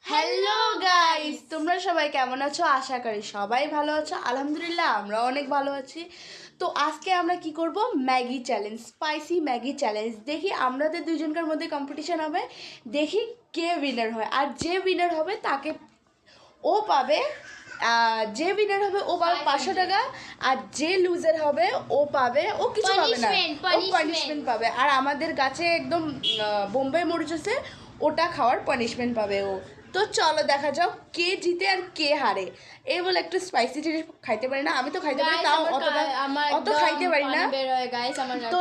Hello guys, তোমরা সবাই কেমন আছো? আশা করি সবাই ভালো আছো। আলহামদুলিল্লাহ আমরা অনেক ভালো আছি। তো আজকে আমরা কি করব? Maggi challenge, spicy Maggi challenge. দেখি আমাদের দুইজনকার মধ্যে কম্পিটিশন হবে, দেখি কে উইনার হয়। আর যে উইনার হবে তাকে ও পাবে, যে উইনার হবে ও পাবে 500 টাকা। আর যে লুজার হবে ও পাবে, ও কিছু পাবে না, ও পানিশমেন্ট পাবে। আর আমাদের গাছে একদম বোম্বাই মরিচ আছে, ওটা খাওয়ার পানিশমেন্ট পাবে ও। তো চলো দেখা যাক কে জিতে আর কে হারে। এই বলে একটু স্পাইসি জিনিস খাইতে পারি না, আমি তো খাইতে পারি, তাও অত খাইতে পারি না। তো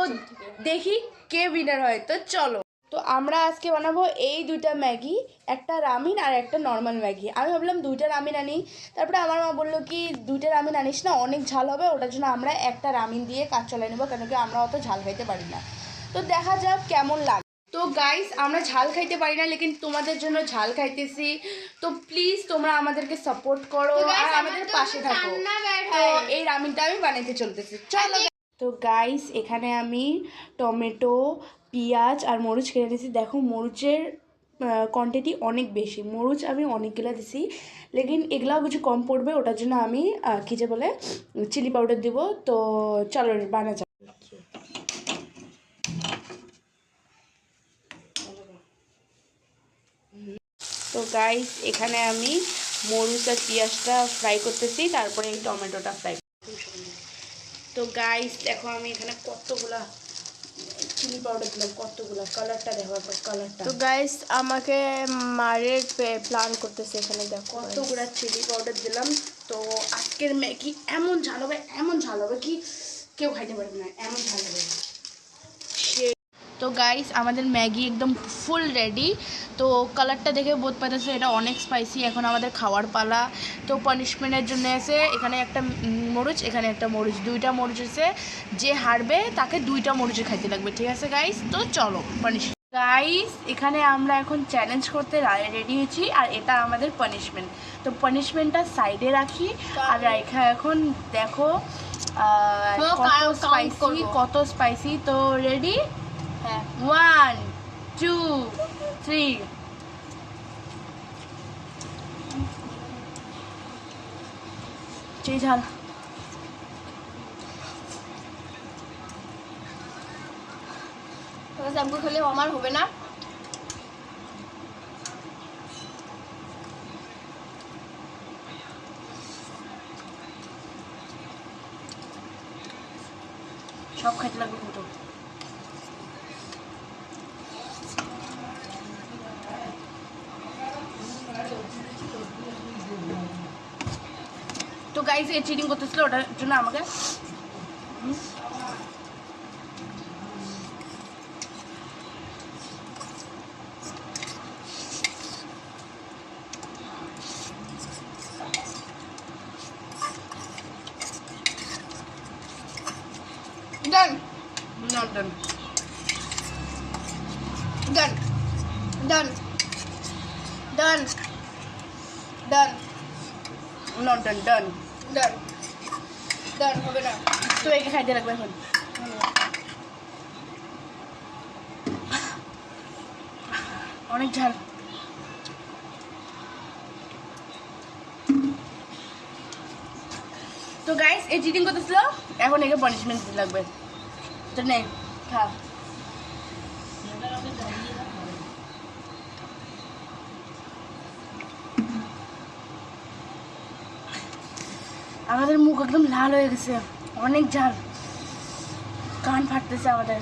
দেখি কে উইনার হয়। তো চলো, তো আমরা আজকে বানাবো এই দুইটা ম্যাগি, একটা রামিন আর একটা নর্মাল ম্যাগি। আমি ভাবলাম দুইটা রামিন আনি, তারপরে আমার মা বললো কি দুইটা রামিন আনিস না, অনেক ঝাল হবে, ওটার জন্য আমরা একটা রামিন দিয়ে কাজ চালাই নেবো, কেন কি আমরা অত ঝাল খাইতে পারি না। তো দেখা যাক কেমন লাগে। তো গাইস, আমরা ঝাল খাইতে পারি না, লেকিন তোমাদের জন্য ঝাল খাইতেছি। তো প্লিজ তোমরা আমাদেরকে সাপোর্ট করো আর আমাদের পাশে থাকো। তো এই রামিনটা আমি বানাইতে চলতেছি, চলো। তো গাইস, এখানে আমি টমেটো, পেঁয়াজ আর মরিচ কেটে দিয়েছি। দেখো মরিচের কোয়ান্টিটি অনেক বেশি, মরিচ আমি অনেকগুলো দিছি, লেকিন এগুলাও কিছু কম পড়বে, ওটার জন্য আমি কী যে বলে চিলি পাউডার দিব। তো চলো বানা যাক। তো গাইস, এখানে আমি মরিচ আর পেঁয়াজটা ফ্রাই করতেছি, তারপরে এই টমেটোটা ফ্রাই। তো গাইস দেখো, আমি এখানে কতগুলা চিলি পাউডার দিলাম, কতগুলা, কালারটা দেখো, কালারটা। তো গাইস আমাকে মারের প্ল্যান করতেছে, এখানে দেখো কতগুলা চিলি পাউডার দিলাম। তো আজকের ম্যাগি এমন ঝাল হবে, এমন ঝাল হবে কি কেউ খাইতে পারবে না, এমন ঝাল হবে। তো গাইস, আমাদের ম্যাগি একদম ফুল রেডি। তো কালারটা দেখে বোধ পাইতেছে এটা অনেক স্পাইসি। এখন আমাদের খাওয়ার পালা। তো পানিশমেন্টের জন্য আছে এখানে একটা মরিচ, এখানে একটা মরিচ, দুইটা মরিচ আছে। যে হারবে তাকে দুইটা মরিচে খাইতে লাগবে, ঠিক আছে গাইস? তো চলো পানিশমেন্ট। গাইস, এখানে আমরা এখন চ্যালেঞ্জ করতে রেডি হয়েছি, আর এটা আমাদের পানিশমেন্ট। তো পানিশমেন্টটা সাইডে রাখি, আর এখন দেখো কত স্পাইসি। তো রেডি? 1 2 3। ঝাল শ্যাম্পু খেলে আমার হবে না। সব খাইতে লাগবে কিন্তু। তো গাইস, এ চিটিং করতেছিল, ওটার জন্য আমাকে Done. not done. Done. Done. Done. Done. Not done. Done. Done. Done. হবে না। তো একে খাইতে লাগবে এখন। অনেক ঝাল। তো গাইস, এই চিটিং করতেছিল, এখন একে পানিশমেন্ট দিতে লাগবে। তো নেই, খা। আমাদের মুখ একদম লাল হয়ে গেছে, অনেক ঝাল, কান ফাটতেছে আমাদের।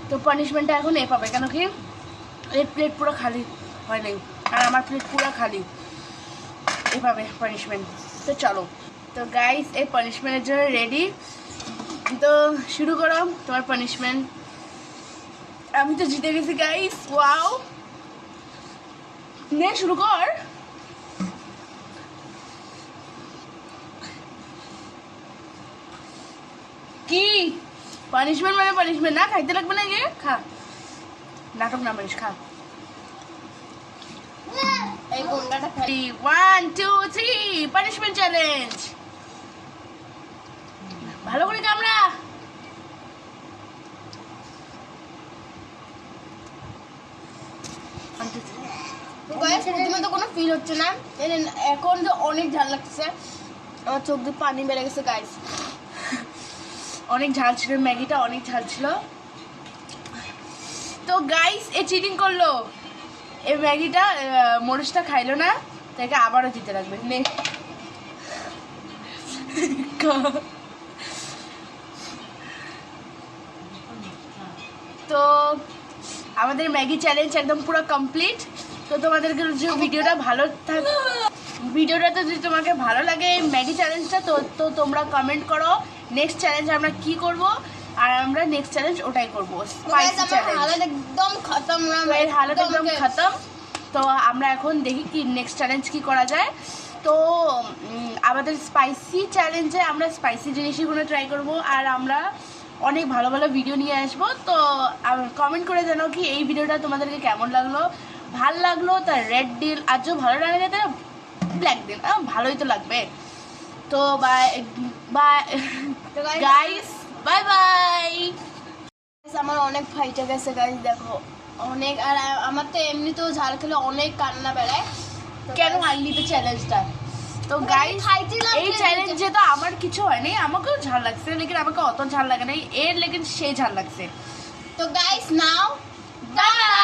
তো পানিশমেন্টটা এখন এ পাবে, কেন কি এর প্লেট পুরো খালি হয় নাই, আর আমার প্লেট পুরো খালি, এভাবে পানিশমেন্ট। তো চলো, তো গাইস এই পানিশমেন্টের জন্য রেডি। তো শুরু করো তোমার পানিশমেন্ট। আমি তো জিতে গেছি গাইস, ওয়াও। নে শুরু কর। কি পানিশমেন্ট মানে পানিশমেন্ট না, খাইতে লাগবে না, গিয়ে খা, নাটক না মারিস, খা। এই বন্ডাটা 1 2 3 পানিশমেন্ট চ্যালেঞ্জ। ভালো করে কামড়া। গাইস প্রথমে তো কোনো ফিল হচ্ছে না, এখন যে অনেক ঝাল লাগছে, আমার চোখ দিয়ে পানি বেড়ে গেছে গাইস। অনেক ঝাল ছিল ম্যাগিটা, অনেক ঝাল ছিল। তো গাইস এ চিটিং করলো, এই ম্যাগিটা মরিচটা খাইলো না, তাকে আবারও দিতে লাগবে। নে তো আমাদের ম্যাগি চ্যালেঞ্জ একদম পুরো কমপ্লিট। তো তোমাদেরকে যে ভিডিওটা ভিডিওটা যদি তোমাকে ভালো লাগে ম্যাগি চ্যালেঞ্জটা, তো তোমরা কমেন্ট করো নেক্সট চ্যালেঞ্জ আমরা কি করব, আর আমরা নেক্সট চ্যালেঞ্জ ওটাই করব, স্পাইসি চ্যালেঞ্জ। হালত একদম খতম, এর হালত একদম খতম। তো আমরা এখন দেখি কি নেক্সট চ্যালেঞ্জ কি করা যায়। তো আমাদের স্পাইসি চ্যালেঞ্জে আমরা স্পাইসি জিনিসগুলো ট্রাই করব, আর আমরা অনেক ভালো ভালো ভিডিও নিয়ে আসবো। তো কমেন্ট করে জানাও কি এই ভিডিওটা তোমাদেরকে কেমন লাগলো। ভাল লাগলো তার রেড দিল, আর যদি ভালো লাগে তাহলে ব্ল্যাক দিল, ভালোই তো লাগবে। তো bye bye guys, bye bye. আমার অনেক ফাইটে গেছে গাইস, দেখো অনেক। আর আমার তো এমনিতেও ঝাল খেলে অনেক কান্না বেড়ায়। কেন আনলি তো চ্যালেঞ্জটা? তো গাইস এই চ্যালেঞ্জে তো আমার কিছু হয়নি, আমাকেও ঝাল লাগছে, লেকিন আমাকে অত ঝাল লাগে নাই, এর লেকিন সেই ঝাল লাগছে। তো গাইস নাও বাই।